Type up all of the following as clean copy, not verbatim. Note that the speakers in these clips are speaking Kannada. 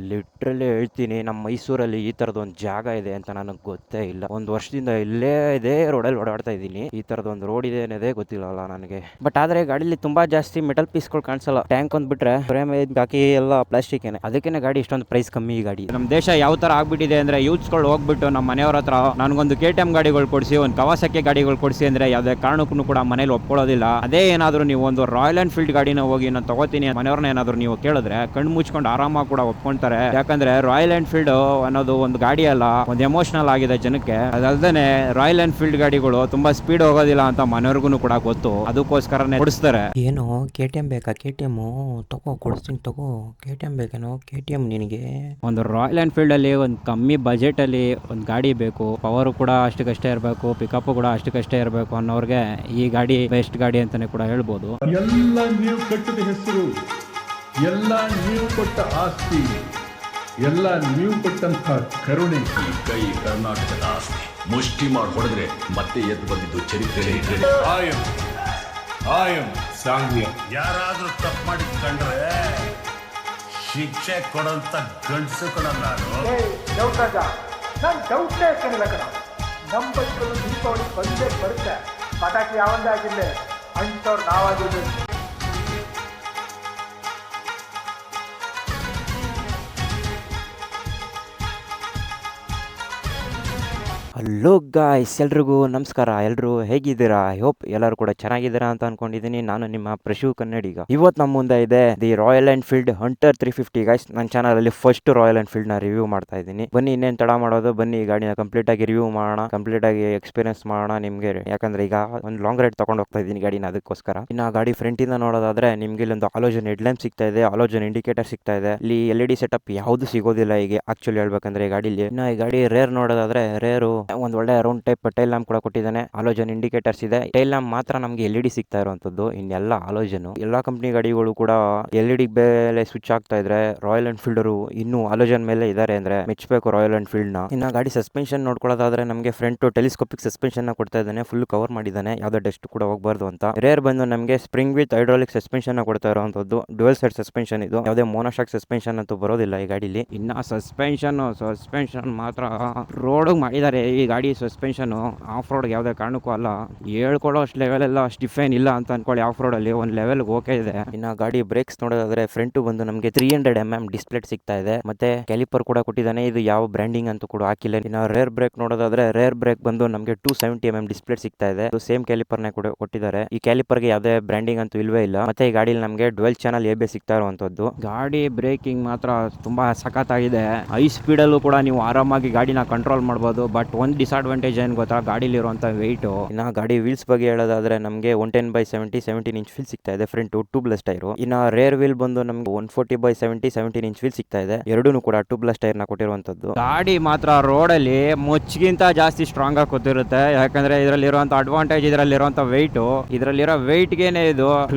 ಲಿಟ್ರಲಿ ಹೇಳ್ತೀನಿ, ನಮ್ಮ ಮೈಸೂರಲ್ಲಿ ಈ ತರದ ಒಂದು ಜಾಗ ಇದೆ ಅಂತ ನನಗೆ ಗೊತ್ತೇ ಇಲ್ಲ. ಒಂದು ವರ್ಷದಿಂದ ಇಲ್ಲೇ ಇದೇ ರೋಡಲ್ಲಿ ಓಡಾಡ್ತಾ ಇದ್ದೀನಿ. ಈ ತರದ ಒಂದು ರೋಡ್ ಇದೆ ಅನ್ನೋದೇ ಗೊತ್ತಿಲ್ಲಲ್ಲ ನನಗೆ. ಬಟ್ ಆದ್ರೆ ಗಾಡಿಲಿ ತುಂಬಾ ಜಾಸ್ತಿ ಮೆಟಲ್ ಪೀಸ್ಗಳು ಕಾಣಿಸಲ್ಲ. ಟ್ಯಾಂಕ್ ಒಂದ್ ಬಿಟ್ರೆ ಫ್ರೇಮ್ ಬಾಕಿ ಎಲ್ಲ ಪ್ಲಾಸ್ಟಿಕ್ ಏನೆ. ಅದಕ್ಕೇನೆ ಗಾಡಿ ಇಷ್ಟೊಂದು ಪ್ರೈಸ್ ಕಮ್ಮಿ. ಈ ಗಾಡಿ ನಮ್ಮ ದೇಶ ಯಾವ ತರ ಆಗ್ಬಿಟ್ಟಿದೆ ಅಂದ್ರೆ, ಯೂತ್ಸ್ಗಳು ಹೋಗ್ಬಿಟ್ಟು ನಮ್ಮ ಮನೆಯವ್ರ ಹತ್ರ ನನಗೊಂದು KTM ಗಾಡಿಗಳು ಕೊಡಿಸಿ, ಒಂದು ಕವಾಸಕಿ ಗಾಡಿಗಳು ಕೊಡಿಸಿ ಅಂದ್ರೆ ಯಾವುದೇ ಕಾರಣಕ್ಕೂ ಕೂಡ ಮನೇಲಿ ಒಪ್ಕೊಳ್ಳೋದಿಲ್ಲ. ಅದೇ ಏನಾದ್ರು ನೀವು ಒಂದು ರಾಯಲ್ ಎನ್ಫೀಲ್ಡ್ ಗಾಡಿನ ಹೋಗಿ ನಾನು ತಗೋತೀನಿ ಮನೆಯವ್ರನ್ನ ಏನಾದ್ರು ನೀವು ಕೇಳಿದ್ರೆ ಕಣ್ಣು ಮುಚ್ಕೊಂಡು ಆರಾಮಾಗಿ ಕೂಡ ಒಪ್ಕೊಂತಾರೆ. ಯಾಕಂದ್ರೆ ರಾಯಲ್ ಎನ್ಫೀಲ್ಡ್ ಅನ್ನೋದು ಒಂದು ಗಾಡಿ ಅಲ್ಲ, ಒಂದು ಎಮೋಷನಲ್ ಆಗಿದೆ ಜನಕ್ಕೆ. ಅದಲ್ದೇನೆ ರಾಯಲ್ ಎನ್ಫೀಲ್ಡ್ ಗಾಡಿಗಳು ತುಂಬಾ ಸ್ಪೀಡ್ ಹೋಗೋದಿಲ್ಲ ಅಂತ ಮನೆಯವ್ರಿಗೂ ಕೂಡ ಗೊತ್ತು. ಅದಕ್ಕೋಸ್ಕರನೇ ಕೊಡಿಸ್ತಾರೆ. ಏನು KTM ಬೇಕಾ? KTM ತಗೋ, ಕೊಡಿಸ್ತೀನಿ ತಗೋ. KTM ಬೇಕೇನೋ? KTM ನಿನಗೆ ಒಂದು ರಾಯಲ್ ಎನ್ಫೀಲ್ಡ್ ಅಲ್ಲಿ ಒಂದು ಕಮ್ಮಿ ಬಜೆಟ್ ಅಲ್ಲಿ ಒಂದು ಗಾಡಿ ಬೇಕು, ಪವರ್ ಕೂಡ ಅಷ್ಟಕ್ಕಷ್ಟೇ ಇರಬೇಕು, ಪಿಕಪ್ ಕೂಡ ಅಷ್ಟಕ್ಕಷ್ಟೇ ಇರಬೇಕು ಅನ್ನೋರ್ಗೆ ಈ ಗಾಡಿ ಬೆಸ್ಟ್ ಗಾಡಿ ಅಂತಾನೆ ಕೂಡ ಹೇಳ್ಬೋದು. ಎಲ್ಲ ನೀವು ಕಟ್ಟಿದ ಹೆಸರು, ಎಲ್ಲ ನೀವು ಕೊಟ್ಟ ಆಸ್ತಿ, ಎಲ್ಲ ನೀವು ಕೊಟ್ಟಂತ ಕರುಣೆ. ಈ ಕೈ ಕರ್ನಾಟಕದ ಆಸ್ತಿ. ಮುಷ್ಟಿ ಮಾಡಿ ಹೊಡೆದ್ರೆ ಮತ್ತೆ ಎದ್ದು ಬಂದಿದ್ದು ಚರಿತ್ರೆ. ಸಾಂಗ್ಯ ಯಾರಾದ್ರೂ ತಪ್ಪು ಮಾಡಿ ಕಂಡ್ರೆ ಶಿಕ್ಷೆ ಕೊಡಂತ ಗಂಡಸು ಕಣ ನಾನು. ಡೌಟ್ರಾಜ, ನಾನು ಡೌಟೇ ಹಾಕೊಂಡಿಲ್ಲ ಕಣ. ನಮ್ಮ ಬೈಕಲ್ಲಿ ದೀಪಾವಳಿ ಬಂದೇ ಬರುತ್ತೆ. ಪಟಾಕಿ ಯಾವಂದೇ ಆಗಿಲ್ಲ, ಅಂಥವ್ರು ನಾವಾಗಿರ್ಬೇಕು. ಹಲೋ ಗಾಯ್ಸ್, ಎಲ್ರಿಗೂ ನಮಸ್ಕಾರ. ಎಲ್ಲರೂ ಹೇಗಿದ್ದೀರಾ? ಐ ಹೋಪ್ ಎಲ್ಲರೂ ಕೂಡ ಚೆನ್ನಾಗಿದ್ದೀರಾ ಅಂತ ಅನ್ಕೊಂಡಿದ್ದೀನಿ. ನಾನು ನಿಮ್ಮ ಪ್ರಶು ಕನ್ನಡಿಗ. ಇವತ್ತು ನಮ್ಮ ಮುಂದೆ ಇದೆ the royal Enfield hunter 350 guys. ನನ್ನ ಚಾನಲ್ ಅಲ್ಲಿ ಫಸ್ಟ್ ರಾಯಲ್ ಎನ್ಫೀಲ್ಡ್ ನ ರಿವ್ಯೂ ಮಾಡ್ತಾ ಇದ್ದೀನಿ. ಬನ್ನಿ, ಇನ್ನೇನು ತಡ ಮಾಡೋದು, ಬನ್ನಿ ಈ ಗಾಡಿನ ಕಂಪ್ಲೀಟ್ ಆಗಿ ರಿವ್ಯೂ ಮಾಡೋಣ, ಕಂಪ್ಲೀಟ್ ಆಗಿ ಎಕ್ಸ್ಪೀರಿಯನ್ಸ್ ಮಾಡೋಣ ನಿಮ್ಗೆ. ಯಾಕಂದ್ರೆ ಈಗ ಒಂದು ಲಾಂಗ್ ರೈಡ್ ತಗೊಂಡು ಹೋಗ್ತಾ ಇದ್ದೀನಿ ಗಾಡಿನ, ಅದಕ್ಕೋಸ್ಕರ. ಇನ್ನು ಆ ಗಾಡಿ ಫ್ರಂಟ್ ಇಂದ ನೋಡೋದಾದ್ರೆ ನಿಮ್ಗೆ ಇಲ್ಲೊಂದು ಹಾಲೋಜನ್ ಹೆಡ್ ಲ್ಯಾಂಪ್ ಸಿಗ್ತಾ ಇದೆ, ಹಾಲೋಜನ್ ಇಂಡಿಕೇಟರ್ ಸಿಗ್ತಾ ಇದೆ. ಇಲ್ಲಿ LED ಸೆಟಪ್ ಯಾವುದು ಸಿಗೋದಿಲ್ಲ ಈಗ ಆಕ್ಚುಲಿ ಹೇಳ್ಬೇಕಂದ್ರೆ ಈ ಗಾಡಿಲಿ. ಇನ್ನು ಈ ಗಾಡಿ ರೇರ್ ನೋಡೋದಾದ್ರೆ ರೇರು ಒಂದು ಒಳ್ಳೆ ರೌಂಡ್ ಟೈಪ್ ಟೈಲ್ ಲ್ಯಾಂಪ್ ಕೂಡ ಕೊಟ್ಟಿದ್ದಾನೆ, ಹಾಲೋಜನ್ ಇಂಡಿಕೇಟರ್ಸ್ ಇದೆ. ಟೈಲ್ ಲ್ಯಾಂಪ್ ಮಾತ್ರ ನಮಗೆ LED ಸಿಗ್ತಾ ಇರುವಂತದ್ದು, ಇನ್ನೆಲ್ಲ ಹಾಲೋಜನ್. ಎಲ್ಲಾ ಕಂಪನಿ ಗಾಡಿಗಳು ಕೂಡ LED ಮೇಲೆ ಸ್ವಿಚ್ ಆಗ್ತಾ ಇದ್ರೆ ರಾಯಲ್ ಎನ್ಫೀಲ್ಡರು ಇನ್ನೂ ಹಾಲೋಜನ್ ಮೇಲೆ ಇದಾರೆ ಅಂದ್ರೆ ಮೆಚ್ಚಬೇಕು ರಾಯಲ್ ಎನ್ಫೀಲ್ಡ್ ನ. ಇನ್ನು ಗಾಡಿ ಸಸ್ಪೆನ್ಷನ್ ನೋಡ್ಕೊಳ್ಳೋದಾದ್ರೆ ನಮಗೆ ಫ್ರಂಟ್ ಟೆಲಿಸ್ಕೋಪಿಕ್ ಸಸ್ಪೆನ್ಷನ್ ನ ಕೊಡ್ತಾ ಇದ್ದಾನೆ, ಫುಲ್ ಕವರ್ ಮಾಡಿದ್ದಾನೆ, ಯಾವ್ದೋ ಡಸ್ಟ್ ಕೂಡ ಹೋಗಬಾರ್ದು ಅಂತ. ರೇರ್ ಬಂದು ನಮಗೆ ಸ್ಪ್ರಿಂಗ್ ವಿತ್ ಹೈಡ್ರಾಲಿಕ್ ಸಸ್ಪೆನ್ಷನ್ ನ ಕೊಡ್ತಾ ಇರುವಂತದ್ದು, ಡ್ಯುಯಲ್ ಸೈಡ್ ಸಸ್ಪೆನ್ಷನ್ ಇದು, ಯಾವುದೇ ಮೋನೋಶಾಕ್ ಸಸ್ಪೆನ್ಷನ್ ಅಂತೂ ಬರೋದಿಲ್ಲ ಈ ಗಾಡಿಲಿ. ಇನ್ನ ಸಸ್ಪೆನ್ಷನ್ ಮಾತ್ರ ರೋಡ್ ಮಾಡಿದ್ದಾರೆ ಈ ಗಾಡಿ. ಸಸ್ಪೆನ್ಷನ್ ಆಫ್ ರೋಡ್ ಯಾವುದೇ ಕಾರಣಕ್ಕೂ ಅಲ್ಲ, ಹೇಳ್ಕೊಳ್ಳೋ ಅಷ್ಟು ಲೆವೆಲ್ ಎಲ್ಲ ಸ್ಟಿಫೈನ್ ಇಲ್ಲ ಅಂತ ಅನ್ಕೊಳ್ಳಿ. ಆಫ್ ರೋಡ್ ಅಲ್ಲಿ ಒಂದು ಲೆವೆಲ್ ಓಕೆ ಇದೆ. ಇನ್ನು ಗಾಡಿ ಬ್ರೇಕ್ಸ್ ನೋಡೋದಾದ್ರೆ ಫ್ರಂಟ್ ಬಂದು ನಮಗೆ 300mm ಡಿಸ್ಪ್ಲೇ ಸಿಗ್ತಾ ಇದೆ, ಮತ್ತೆ ಕ್ಯಾಲಿಪರ್ ಕೂಡ ಕೊಟ್ಟಿದ್ದಾನೆ. ಇದು ಯಾವ ಬ್ರ್ಯಾಂಡಿಂಗ್ ಅಂತೂ ಕೂಡ ಹಾಕಿಲ್ಲ. ಇನ್ನು ರೇರ್ ಬ್ರೇಕ್ ನೋಡೋದಾದ್ರೆ ರೇರ್ ಬ್ರೇಕ್ ಬಂದು ನಮಗೆ 270mm ಡಿಸ್ಪ್ಲೇ ಸಿಗ್ತಾ ಇದೆ, ಸೇಮ್ ಕ್ಯಾಲಿಪರ್ ನ ಕೂಡ ಕೊಟ್ಟಿದ್ದಾರೆ. ಈ ಕ್ಯಾಲಿಪರ್ ಗೆ ಯಾವುದೇ ಬ್ರ್ಯಾಂಡಿಂಗ್ ಅಂತೂ ಇಲ್ವೇ ಇಲ್ಲ. ಮತ್ತೆ ಈ ಗಾಡಿಲಿ ನಮಗೆ ಡ್ಯುಯಲ್ ಚಾನಲ್ ABS ಸಿಗ್ತಾ ಇರುವಂತದ್ದು. ಗಾಡಿ ಬ್ರೇಕಿಂಗ್ ಮಾತ್ರ ತುಂಬಾ ಸಖತ್ತಾಗಿದೆ. ಹೈ ಸ್ಪೀಡ್ ಅಲ್ಲೂ ಕೂಡ ನೀವು ಆರಾಮಾಗಿ ಗಾಡಿನ ಕಂಟ್ರೋಲ್ ಮಾಡಬಹುದು. ಬಟ್ ಒಂದು ಡಿಸ್ಅಡ್ವಾಂಟೇಜ್ ಏನ್ ಗೊತ್ತಾ, ಗಾಡಿಲಿ ಇರುವಂತ ವೆಯ್ಟ್. ಇನ್ನ ಗಾಡಿ ವೀಲ್ಸ್ ಬಗ್ಗೆ ಹೇಳೋದಾದ್ರೆ ನಮಗೆ 110/70 17 ಇಂಚ್ ವೀಲ್ ಸಿಗ್ತಾ ಇದೆ, ಫ್ರಂಟ್ ಟ್ಯೂಬ್ಲೆಸ್ ಟೈರ್. ಇನ್ನ ರೇರ್ ವೀಲ್ ಬಂದು ನಮಗೆ 140/70 17 ಇಂಚ್ ವೀಲ್ ಸಿಗ್ತಾ ಇದೆ, ಎರಡೂ ಕೂಡ ಟ್ಯೂಬ್ಲೆಸ್ ಟೈರ್ ನ ಕೊಟ್ಟಿರುವಂತದ್ದು. ಗಾಡಿ ಮಾತ್ರ ರೋಡ್ ಅಲ್ಲಿ ಮುಚ್ಚಿಗಿಂತ ಜಾಸ್ತಿ ಸ್ಟ್ರಾಂಗ್ ಆಗಿ ಕೂತಿರುತ್ತೆ. ಯಾಕಂದ್ರೆ ಇದರಲ್ಲಿರುವಂತ ಅಡ್ವಾಂಟೇಜ್, ಇದರಲ್ಲಿರುವಂತ ವೆಯ್ಟ್, ಇದರಲ್ಲಿರೋ ವೆಯ್ಟ್ ಗೆನೆ ಇದು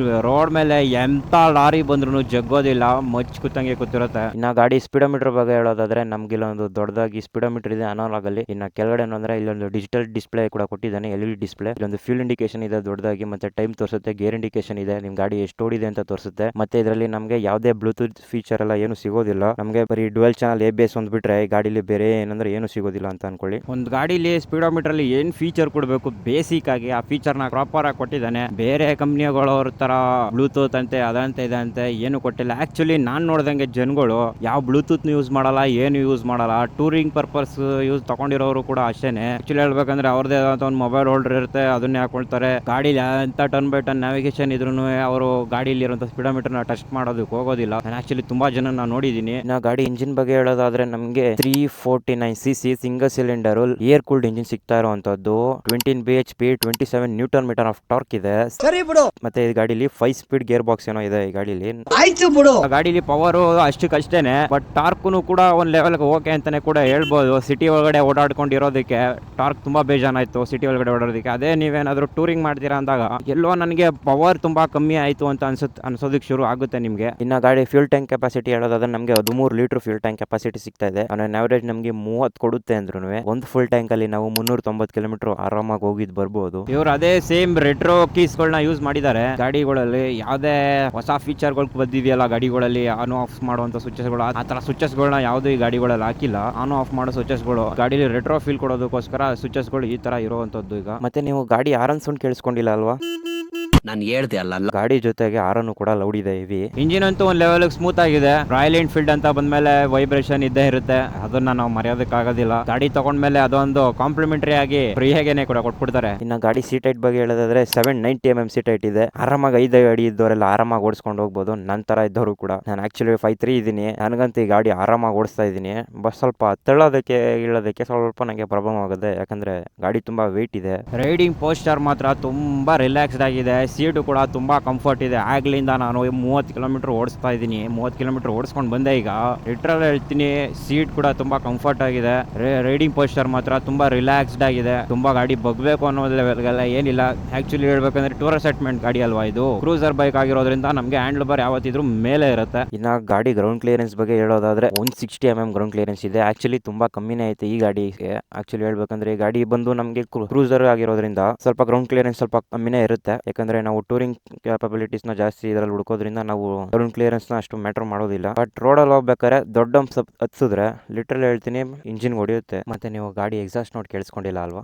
ರೋಡ್ ಮೇಲೆ ಎಂತ ಲಾರಿ ಬಂದ್ರು ಜಗ್ಗೋದಿಲ್ಲ, ಮುಚ್ಚ ಕೂತಂಗೆ ಕೂತಿರುತ್ತೆ. ಇನ್ನ ಗಾಡಿ ಸ್ಪೀಡೋಮೀಟರ್ ಬಗ್ಗೆ ಹೇಳೋದಾದ್ರೆ ನಮ್ಗೆ ಇಲ್ಲೊಂದು ದೊಡ್ಡದಾಗಿ ಸ್ಪೀಡೋಮೀಟರ್ ಇದೆ ಅನಾಲಾಗ್ ಅಲ್ಲಿ. ಇನ್ನ ಕೆಳಗಡೆ ಅಂದ್ರೆ ಇಲ್ಲೊಂದು ಡಿಜಿಟಲ್ ಡಿಸ್ಪ್ಲೇ ಕೂಡ ಕೊಟ್ಟಿದ್ದಾನೆ, LED ಡಿಸ್ಪ್ಲೇ. ಇಲ್ಲೊಂದು ಫ್ಯೂಲ್ ಇಂಡಿಕೇಶನ್ ಇದೆ ದೊಡ್ಡದಾಗಿ, ಮತ್ತೆ ಟೈಮ್ ತೋರಿಸುತ್ತೆ, ಗೇರ್ ಇಂಡಿಕೇಶನ್ ಇದೆ, ನಿಮ್ ಗಾಡಿ ಎಷ್ಟು ಓಡಿದೆ ಅಂತ ತೋರಿಸುತ್ತೆ. ಮತ್ತೆ ಇದರಲ್ಲಿ ನಮಗೆ ಯಾವುದೇ ಬ್ಲೂಟೂತ್ ಫೀಚರ್ ಎಲ್ಲ ಏನು ಸಿಗೋದಿಲ್ಲ. ನಮಗೆ ಬರೀ ಡ್ಯುಯಲ್ ಚಾನಲ್ ABS ಒಂದು ಬಿಟ್ರೆ ಈ ಗಾಡಿಲಿ ಬೇರೆ ಏನಂದ್ರೆ ಏನು ಸಿಗೋದಿಲ್ಲ ಅಂತ ಅನ್ಕೊಳ್ಳಿ. ಒಂದು ಗಾಡಿಲಿ ಸ್ಪೀಡೋಮೀಟರ್ ಅಲ್ಲಿ ಏನ್ ಫೀಚರ್ ಕೊಡಬೇಕು ಬೇಸಿಕ್ ಆಗಿ ಆ ಫೀಚರ್ ನ ಪ್ರಾಪರ್ ಆಗಿ ಕೊಟ್ಟಿದ್ದಾನೆ. ಬೇರೆ ಕಂಪ್ನಿಗಳವ್ರ ತರ ಬ್ಲೂಟೂತ್ ಅಂತೆ ಅದಂತೆ ಇದಂತೆ ಏನು ಕೊಟ್ಟಿಲ್ಲ. ಆಕ್ಚುಲಿ ನಾನ್ ನೋಡ್ದಂಗೆ ಜನಗಳು ಯಾವ ಬ್ಲೂಟೂತ್ ಯೂಸ್ ಮಾಡಲ್ಲ, ಏನು ಯೂಸ್ ಮಾಡಲ್ಲ. ಟೂರಿಂಗ್ ಪರ್ಪಸ್ ಯೂಸ್ ತಗೊಂಡಿರೋರು ಕೂಡ ಅಷ್ಟೇನೆ. ಆಕ್ಚುಲಿ ಹೇಳ್ಬೇಕಂದ್ರೆ ಅವ್ರದೇ ಆದಂತ ಒಂದು ಮೊಬೈಲ್ ಹೋಲ್ಡರ್ ಇರುತ್ತೆ, ಅದನ್ನೇ ಹಾಕೊಳ್ತಾರೆ. ಗಾಡಿಲಿ ಅಂತ ಟರ್ನ್ ಬೈ ಟರ್ನ್ ನ್ಯಾವಿಗೇಷನ್ ಇದ್ರೂ ಅವರು ಗಾಡಿಲಿ ಇರುವಂತ ಸ್ಪೀಡೋಮೀಟರ್ ನ ಟೆಸ್ಟ್ ಮಾಡೋದಕ್ಕೆ ಹೋಗೋದಿಲ್ಲ. ನಾನು ಆಕ್ಚುಲಿ ತುಂಬಾ ಜನ ನೋಡಿದೀನಿ. ನಾ ಗಾಡಿ ಇಂಜಿನ್ ಬಗ್ಗೆ ಹೇಳೋದಾದ್ರೆ ನಮಗೆ 349cc single cylinder air cooled engine ಸಿಗ್ತಾ ಇರುವಂತದ್ದು. 20 bhp 27 Nm ಆಫ್ ಟಾರ್ಕ್ ಇದೆ. ಸರಿ ಬಿಡು. ಮತ್ತೆ ಈ ಗಾಡಿಲಿ 5 ಸ್ಪೀಡ್ ಗೇರ್ ಬಾಕ್ಸ್ ಏನೋ ಇದೆ ಈ ಗಾಡಿಲಿ. ಆಯ್ತು ಬಿಡು. ಗಾಡಿಲಿ ಪವರ್ ಅಷ್ಟಕ್ಕಷ್ಟೇನೆ, ಬಟ್ ಟಾರ್ಕ್ನು ಕೂಡ ಒಂದ್ ಲೆವೆಲ್ ಓಕೆ ಅಂತಾನೆ ಕೂಡ ಹೇಳ್ಬೋದು. ಸಿಟಿ ಒಳಗಡೆ ಓಡಾಡ್ಕೊಂಡಿರೋದಕ್ಕೆ ಓಡೋದಕ್ಕೆ, ಟಾರ್ಕ್ ತುಂಬಾ ಬೇಜಾನಾಯ್ತು ಸಿಟಿ ಒಳಗಡೆ ಓಡೋದಕ್ಕೆ. ಅದೇ ನೀವೇನಾದರೂ ಟೂರಿಂಗ್ ಮಾಡ್ತೀರಾ ಅಂದಾಗ ಎಲ್ಲೋ ನನಗೆ ಪವರ್ ತುಂಬಾ ಕಮ್ಮಿ ಆಯಿತು ಅಂತ ಅನ್ಸೋದಕ್ಕೆ ಶುರು ಆಗುತ್ತೆ ನಿಮಗೆ. ಇನ್ನು ಗಾಡಿ ಫ್ಯೂಲ್ ಟ್ಯಾಂಕ್ ಕೆಪಾಸಿಟಿ ಹೇಳೋದಾದ್ರೆ ನಮಗೆ 13 ಲೀಟರ್ ಫ್ಯೂಲ್ ಟ್ಯಾಂಕ್ ಕೆಪಾಸಿಟಿ ಸಿಗ್ತಾ ಇದೆ. ಅವರೇಜ್ ನಮಗೆ 30 ಕೊಡುತ್ತೆ ಅಂದ್ರೂ ಒಂದು ಫುಲ್ ಟ್ಯಾಂಕ್ ಅಲ್ಲಿ ನಾವು 390 ಕಿಲೋಮೀಟರ್ ಆರಾಮಾಗಿ ಹೋಗಿದ್ದು ಬರ್ಬೋದು. ಇವರು ಅದೇ ಸೇಮ್ ರೆಟ್ರೋ ಕೀಸ್ಗಳನ್ನ ಯೂಸ್ ಮಾಡಿದ್ದಾರೆ ಗಾಡಿಗಳಲ್ಲಿ. ಯಾವುದೇ ಹೊಸ ಫೀಚರ್ಗಳು ಬಂದಿದೆಯಲ್ಲ ಗಾಡಿಗಳಲ್ಲಿ, ಆನ್ ಆಫ್ ಮಾಡುವಂತ ಸ್ವಿಚಸ್ಗಳು, ಆ ತರ ಸ್ವಿಚಸ್ಗಳನ್ನ ಯಾವುದು ಈ ಗಾಡಿಗಳಲ್ಲಿ ಹಾಕಿಲ್ಲ. ಆನ್ ಆಫ್ ಮಾಡೋ ಸ್ವಿಚಸ್ಗಳು ಗಾಡಿಲಿ ರೆಟ್ರೋ ಫೀಲ್ ಕೊಡೋದಕ್ಕೋಸ್ಕರ ಸ್ವಿಚಸ್ಗಳು ಈ ತರ ಇರುವಂತದ್ದು. ಈಗ ಮತ್ತೆ ನೀವು ಗಾಡಿ ಆರನ್ ಸೌಂಡ್ ಕೇಳಿಸ್ಕೊಂಡಿಲ್ಲ ಅಲ್ವಾ? ನಾನು ಹೇಳ್ದೆ ಅಲ್ಲ, ಗಾಡಿ ಜೊತೆಗೆ ಆರನ್ನು ಕೂಡ ಲೌಡ್ ಇದೆ. ಇವಿ ಇಂಜಿನ್ ಅಂತೂ ಒಂದು ಲೆವೆಲ್ ಸ್ಮೂತ್ ಆಗಿದೆ. ರಾಯಲ್ ಎನ್ಫೀಲ್ಡ್ ಅಂತ ಬಂದ್ಮೇಲೆ ವೈಬ್ರೇಷನ್ ಇದ್ದೇ ಇರುತ್ತೆ, ಅದನ್ನ ನಾವು ಮರೆಯೋದಕ್ಕಾಗೋದಿಲ್ಲ. ಗಾಡಿ ತಗೊಂಡ್ಮೇಲೆ ಅದೊಂದು ಕಾಂಪ್ಲಿಮೆಂಟರಿ ಆಗಿ ಫ್ರೀಯಾಗೇನೆ ಕೂಡ ಕೊಟ್ಬಿಡ್ತಾರೆ. ಇನ್ನು ಗಾಡಿ ಸೀಟ್ ಹೈಟ್ ಬಗ್ಗೆ ಹೇಳೋದಾದ್ರೆ 790 ಸೀಟ್ ಹೈಟ್ ಇದೆ. ಆರಾಮಾಗಿ 5 ಅಡಿ ಇದ್ದವರೆಲ್ಲ ಆರಾಮಾಗಿ ಓಡಿಸ್ಕೊಂಡು ಹೋಗ್ಬೋದು. ನನ್ನ ತರ ಇದ್ದವರು ಕೂಡ. ನಾನು ಆಕ್ಚುಲಿ 5'3" ಇದ್ದೀನಿ. ನನಗಂತೂ ಈ ಗಾಡಿ ಆರಾಮಾಗಿ ಓಡಿಸ್ತಾ ಇದ್ದೀನಿ. ಬಸ್ ಸ್ವಲ್ಪ ತಳ್ಳೋದಕ್ಕೆ ಇಳೋದಕ್ಕೆ ಸ್ವಲ್ಪ ನನಗೆ ಪ್ರಾಬ್ಲಮ್ ಆಗುತ್ತೆ, ಯಾಕಂದ್ರೆ ಗಾಡಿ ತುಂಬಾ ವೇಟ್ ಇದೆ. ರೈಡಿಂಗ್ ಪೋಸ್ಚರ್ ಮಾತ್ರ ತುಂಬಾ ರಿಲ್ಯಾಕ್ಸ್ಡ್ ಆಗಿದೆ. ಸೀಟು ಕೂಡ ತುಂಬಾ ಕಂಫರ್ಟ್ ಇದೆ. ಆಗ್ಲಿಂದ ನಾನು 30 ಕಿಲೋಮೀಟರ್ ಓಡಿಸ್ತಾ ಇದ್ದೀನಿ. 30 ಕಿಲೋಮೀಟರ್ ಓಡಿಸ್ಕೊಂಡು ಬಂದೆ. ಈಗ ಲಿಟ್ರಲ್ ಹೇಳ್ತೀನಿ, ಸೀಟ್ ಕೂಡ ತುಂಬಾ ಕಂಫರ್ಟ್ ಆಗಿದೆ. ರೈಡಿಂಗ್ ಪೋಸ್ಚರ್ ಮಾತ್ರ ತುಂಬಾ ರಿಲ್ಯಾಕ್ಸ್ಡ್ ಆಗಿದೆ. ತುಂಬಾ ಗಾಡಿ ಬಗ್ಬೇಕು ಅನ್ನೋ ಲೆವೆಲ್ಗೆಲ್ಲ ಏನಿಲ್ಲ. ಆಕ್ಚುಲಿ ಹೇಳ್ಬೇಕಂದ್ರೆ ಟೂರ್ ಸೆಟ್ಮೆಂಟ್ ಗಾಡಿ ಅಲ್ವಾ ಇದು, ಕ್ರೂಸರ್ ಬೈಕ್ ಆಗಿರೋದ್ರಿಂದ ನಮಗೆ ಹ್ಯಾಂಡಲ್ ಬಾರ್ ಯಾವತ್ತಿದ್ರು ಮೇಲೆ ಇರುತ್ತೆ. ಇನ್ನ ಗಾಡಿ ಗ್ರೌಂಡ್ ಕ್ಲಿಯರೆನ್ಸ್ ಬಗ್ಗೆ ಹೇಳೋದಾದ್ರೆ 160 mm ಗ್ರೌಂಡ್ ಕ್ಲಿಯರೆನ್ಸ್ ಇದೆ. ಆಕ್ಚುಲಿ ತುಂಬಾ ಕಮ್ಮಿನೇ ಐತೆ ಈ ಗಾಡಿಗೆ. ಆಕ್ಚುಲಿ ಹೇಳ್ಬೇಕಂದ್ರೆ ಈ ಗಾಡಿ ಬಂದು ನಮಗೆ ಕ್ರೂಸರ್ ಆಗಿರೋದ್ರಿಂದ ಸ್ವಲ್ಪ ಗ್ರೌಂಡ್ ಕ್ಲಿಯರೆನ್ಸ್ ಸ್ವಲ್ಪ ಕಮ್ಮಿನೇ ಇರುತ್ತೆ. ಯಾಕಂದ್ರೆ ನಾವು ಟೂರಿಂಗ್ ಕ್ಯಾಪಬಿಲಿಟೀಸ್ ನ ಜಾಸ್ತಿ ಇದರಲ್ಲಿ ಹುಡುಕೋದ್ರಿಂದ ನಾವು ಗ್ರೌಂಡ್ ಕ್ಲಿಯರೆನ್ಸ್ ನ ಅಷ್ಟು ಮ್ಯಾಟರ್ ಮಾಡೋದಿಲ್ಲ. ಬಟ್ ರೋಡಲ್ಲಿ ಹೋಗ್ಬೇಕಾದ್ರೆ ದೊಡ್ಡ ಹತ್ಸಿದ್ರೆ ಲಿಟ್ರಲ್ ಹೇಳ್ತೀನಿ ಇಂಜಿನ್ ಹೊಡೆಯುತ್ತೆ. ಮತ್ತೆ ನೀವು ಗಾಡಿ ಎಕ್ಸಾಸ್ಟ್ ನೋಟ್ ಕೇಳಿಸ್ಕೊಂಡಿಲ್ಲ ಅಲ್ವಾ?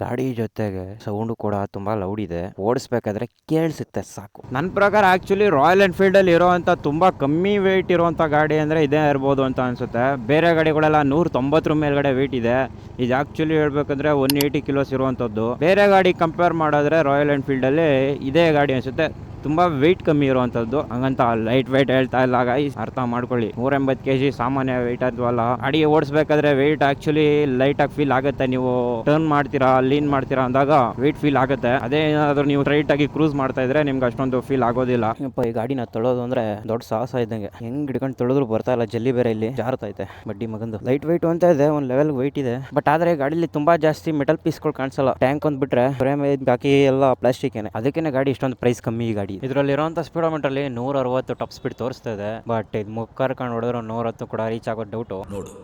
ಗಾಡಿ ಜೊತೆಗೆ ಸೌಂಡ್ ಕೂಡ ತುಂಬಾ ಲೌಡ್ ಇದೆ. ಓಡಿಸ್ಬೇಕಾದ್ರೆ ಕೇಳಿಸುತ್ತೆ ಸಾಕು. ನನ್ನ ಪ್ರಕಾರ ಆಕ್ಚುಲಿ ರಾಯಲ್ ಎನ್ಫೀಲ್ಡ್ ಅಲ್ಲಿ ಇರುವಂತ ತುಂಬಾ ಕಮ್ಮಿ ವೇಟ್ ಇರುವಂತ ಗಾಡಿ ಅಂದ್ರೆ ಇದೇ ಇರ್ಬೋದು ಅಂತ ಅನ್ಸುತ್ತೆ. ಬೇರೆ ಗಾಡಿಗಳೆಲ್ಲ 190 ಮೇಲ್ಗಡೆ ವೇಟ್ ಇದೆ. ಇದು ಆಕ್ಚುಲಿ ಹೇಳ್ಬೇಕಂದ್ರೆ 180 ಕಿಲೋಸ್ ಇರುವಂತದ್ದು. ಬೇರೆ ಗಾಡಿ ಕಂಪೇರ್ ಮಾಡಿದ್ರೆ ರಾಯಲ್ ಎನ್ಫೀಲ್ಡ್ ಅಲ್ಲಿ ಇದೇ ಗಾಡಿ ಅನ್ಸುತ್ತೆ ತುಂಬಾ ವೆಯ್ಟ್ ಕಮ್ಮಿ ಇರುವಂತದ್ದು. ಹಂಗಂತ ಲೈಟ್ ವೆಯ್ಟ್ ಹೇಳ್ತಾ ಇಲ್ಲ ಗೈಸ್, ಅರ್ಥ ಮಾಡ್ಕೊಳ್ಳಿ. 180 kg ಸಾಮಾನ್ಯ ವೆಯ್ಟ್ ಅದ್ವಲ್ಲ. ಗಾಡಿ ಓಡಿಸ್ಬೇಕಾದ್ರೆ ವೆಯ್ಟ್ ಆಕ್ಚುಲಿ ಲೈಟ್ ಆಗಿ ಫೀಲ್ ಆಗುತ್ತೆ. ನೀವು ಟರ್ನ್ ಮಾಡ್ತೀರಾ, ಲೀನ್ ಮಾಡ್ತೀರಾ ಅಂದಾಗ ವೆಯ್ಟ್ ಫೀಲ್ ಆಗುತ್ತೆ. ಅದೇ ಏನಾದ್ರು ನೀವು ಸ್ಟ್ರೈಟ್ ಆಗಿ ಕ್ರೂಸ್ ಮಾಡ್ತಾ ಇದ್ರೆ ನಿಮ್ಗೆ ಅಷ್ಟೊಂದು ಫೀಲ್ ಆಗೋದಿಲ್ಲ. ಈ ಗಾಡಿನ ತೊಳೋದು ಅಂದ್ರೆ ದೊಡ್ಡ ಸಾಹಸ ಇದ್ದಂಗೆ. ಹೆಂಗ್ ಹಿಡ್ಕೊಂಡು ತೊಳೆದ್ರು ಬರ್ತಾ ಇಲ್ಲ, ಜಲ್ಲಿ ಬೇರೆ ಇಲ್ಲಿ ಜಾರತೈತೆ ಬಡ್ಡಿ ಮಗಂದು. ಲೈಟ್ ವೆಯ್ಟ್ ಅಂತ ಇದೆ, ಒಂದ್ ಲೆವೆಲ್ ವೆಯ್ಟ್ ಇದೆ. ಬಟ್ ಆದ್ರೆ ಗಾಡಿಲಿ ತುಂಬಾ ಜಾಸ್ತಿ ಮೆಟಲ್ ಪೀಸ್ಗಳು ಕಾಣಿಸಲ್ಲ. ಟ್ಯಾಂಕ್ ಒಂದ್ ಬಿಟ್ರೆ ಫ್ರೇಮ್ ಬಾಕಿ ಎಲ್ಲ ಪ್ಲಾಸ್ಟಿಕ್ ಏನೆ. ಅದಕ್ಕೆ ಗಾಡಿ ಇಷ್ಟೊಂದು ಪ್ರೈಸ್ ಕಮ್ಮಿ ಈ ಗಾಡಿ. ಇದರಲ್ಲಿರುವಂತ ಸ್ಪೀಡೋಮೀಟರ್ ಅಲ್ಲಿ 160 ಟಾಪ್ ಸ್ಪೀಡ್ ತೋರಿಸ್ತಾ ಇದೆ. ಬಟ್ ಇದು ಮುಖರ್ಕೊಂಡು ಹೊಡೆದ್ರೆ 110 ಕೂಡ ರೀಚ್ ಆಗೋದು ಡೌಟು. ನೋಡು,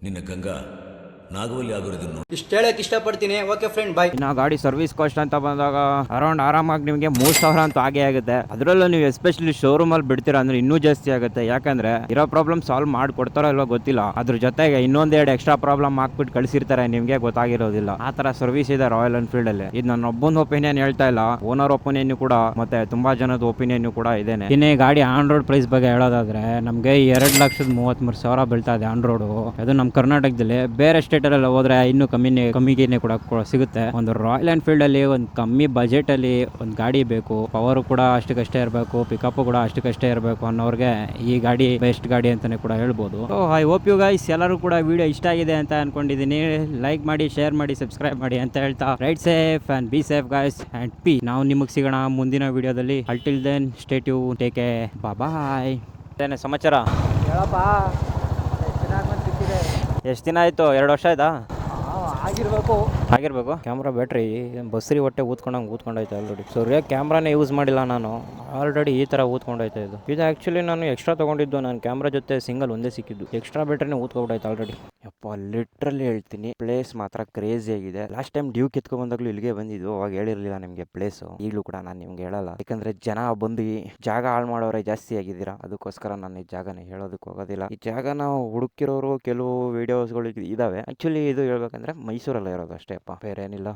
ನಿನ್ನ ಗಂಗಾ ನಾಗವಲ್ಲಿ ಆಗಿರೋದನ್ನು ಇಷ್ಟು ಹೇಳಕ್ ಇಷ್ಟಪಡ್ತೀನಿ. ಓಕೆ ಫ್ರೆಂಡ್, ಬಾಯ್. ಇನ್ನು ಗಾಡಿ ಸರ್ವಿಸ್ ಕಾಸ್ಟ್ ಅಂತ ಬಂದಾಗ ಅರೌಂಡ್ ಆರಾಮಾಗಿ ನಿಮಗೆ 3,000 ಅಂತೂ ಆಗೇ ಆಗುತ್ತೆ. ಅದರಲ್ಲೂ ನೀವು ಎಸ್ಪೆಷಲಿ ಶೋರೂಮ್ ಅಲ್ಲಿ ಬಿಡ್ತೀರಾ ಅಂದ್ರೆ ಇನ್ನೂ ಜಾಸ್ತಿ ಆಗುತ್ತೆ. ಯಾಕಂದ್ರೆ ಇರೋ ಪ್ರಾಬ್ಲಮ್ ಸಾಲ್ವ್ ಮಾಡ್ಕೊಡ್ತಾರೋ ಇಲ್ವೋ ಗೊತ್ತಿಲ್ಲ. ಅದ್ರ ಜೊತೆಗೆ ಇನ್ನೊಂದೆರಡು ಎಕ್ಸ್ಟ್ರಾ ಪ್ರಾಬ್ಲಮ್ ಹಾಕ್ಬಿಟ್ಟು ಕಳಿಸಿರ್ತಾರೆ, ನಿಮ್ಗೆ ಗೊತ್ತಾಗಿರೋದಿಲ್ಲ. ಆ ತರ ಸರ್ವಿಸ್ ಇದೆ ರಾಯಲ್ ಎನ್ಫೀಲ್ಡ್ ಅಲ್ಲಿ. ಇದು ನನ್ನ ಒಬ್ಬನ ಒಪಿನಿಯನ್ ಹೇಳ್ತಾ ಇಲ್ಲ, ಓನರ್ ಒಪಿನಿಯನ್ ಕೂಡ ಮತ್ತೆ ತುಂಬಾ ಜನದ ಒಪಿನಿಯನ್ ಕೂಡ ಇದೇನೆ. ಇನ್ನೇ ಗಾಡಿ ಆನ್ ರೋಡ್ ಪ್ರೈಸ್ ಬಗ್ಗೆ ಹೇಳೋದಾದ್ರೆ ನಮ್ಗೆ 2,33,000 ಬೀಳ್ತಾ ಇದೆ ಆನ್ ರೋಡ್. ಅದು ನಮ್ಮ ಕರ್ನಾಟಕದಲ್ಲಿ. ಬೇರೆ ಸ್ಟೇಟ್ ಅಲ್ಲಿ ಹೋದ್ರೆ ಇನ್ನೂ ಕಮ್ಮಿಗೆ ಕೂಡ ಸಿಗುತ್ತೆ. ಒಂದು ರಾಯಲ್ ಎನ್ಫೀಲ್ಡ್ ಅಲ್ಲಿ ಒಂದು ಕಮ್ಮಿ ಬಜೆಟ್ ಅಲ್ಲಿ ಒಂದು ಗಾಡಿ ಬೇಕು, ಪವರ್ ಕೂಡ ಅಷ್ಟಕ್ಕಷ್ಟೇ ಇರಬೇಕು, ಪಿಕಪ್ ಕೂಡ ಅಷ್ಟಕ್ಕಷ್ಟೇ ಇರಬೇಕು ಅನ್ನೋರ್ಗೆ ಈ ಗಾಡಿ ಬೆಸ್ಟ್ ಗಾಡಿ ಅಂತಾನೆ ಕೂಡ ಹೇಳ್ಬೋದು. So I hope you guys ಎಲ್ಲರೂ ಕೂಡ ವಿಡಿಯೋ ಇಷ್ಟ ಆಗಿದೆ ಅಂತ ಅನ್ಕೊಂಡಿದ್ದೀನಿ. ಲೈಕ್ ಮಾಡಿ, ಶೇರ್ ಮಾಡಿ, ಸಬ್ಸ್ಕ್ರೈಬ್ ಮಾಡಿ ಅಂತ ಹೇಳ್ತಾ right safe and be safe guys and ಪಿ. ನಾವು ನಿಮಗೆ ಸಿಗೋಣ ಮುಂದಿನ ವಿಡಿಯೋದಲ್ಲಿ. Until then stay tune, take care, bye. ಏನೇ ಸಮಾಚಾರ? ಹೇಳಪ್ಪ, ಚೆನ್ನಾಗಿ ಬಂದಿದೆ. ಎಷ್ಟು ದಿನ ಆಯ್ತು? 2 ವರ್ಷ ಆಯ್ತಾ? ಆಗಿರ್ಬೇಕು. ಕ್ಯಾಮ್ರಾ ಬ್ಯಾಟ್ರಿ ಬಸ್ರಿ ಹೊಟ್ಟೆ ಊದ್ಕೊಂಡೈತೆ ಆಲ್ರೆಡಿ. ಸೊ ಕ್ಯಾಮ್ರಾನೇ ಯೂಸ್ ಮಾಡಿಲ್ಲ ನಾನು, ಆಲ್ರೆಡಿ ಈ ಥರ ಊದ್ಕೊಂಡೈತೆ ಇದು. ಆ್ಯಕ್ಚುಲಿ ನಾನು ಎಕ್ಸ್ಟ್ರಾ ತೊಗೊಂಡಿದ್ದು, ನಾನು ಕ್ಯಾಮ್ರಾ ಜೊತೆ ಸಿಂಗಲ್ ಒಂದೇ ಸಿಕ್ಕಿದ್ದು. ಎಕ್ಸ್ಟ್ರಾ ಬ್ಯಾಟ್ರಿನೇ ಊದ್ಕೊಂಡೈತೆ ಆಲ್ರೆಡಿ. ಯಪ್ಪ, ಲಿಟ್ರಲಿ ಹೇಳ್ತೀನಿ, ಪ್ಲೇಸ್ ಮಾತ್ರ ಕ್ರೇಜಿ ಆಗಿದೆ. ಲಾಸ್ಟ್ ಟೈಮ್ ಡ್ಯೂ ಕಿತ್ಕೊ ಬಂದಾಗಲೂ ಇಲ್ಲಿಗೆ ಬಂದಿದ್ದು, ಅವಾಗ ಹೇಳಿರಲಿಲ್ಲ ನಿಮಗೆ ಪ್ಲೇಸು. ಈಗಲೂ ಕೂಡ ನಾನು ನಿಮ್ಗೆ ಹೇಳಲ್ಲ, ಯಾಕಂದರೆ ಜನ ಬಂದು ಜಾಗ ಹಾಳು ಮಾಡೋರೇ ಜಾಸ್ತಿ ಆಗಿದ್ದೀರಾ. ಅದಕ್ಕೋಸ್ಕರ ನಾನು ಈ ಜಾಗನ ಹೇಳೋದಕ್ಕೆ ಹೋಗೋದಿಲ್ಲ. ಈ ಜಾಗನ ಹುಡುಕಿರೋರು ಕೆಲವು ವೀಡಿಯೋಸ್ಗಳು ಇದಾವೆ. ಆ್ಯಕ್ಚುಲಿ ಇದು ಹೇಳ್ಬೇಕಂದ್ರೆ ಮೈಸೂರಲ್ಲೇ ಇರೋದು ಅಷ್ಟೇ ಅಪ್ಪ, ಬೇರೆ ಏನಿಲ್ಲ.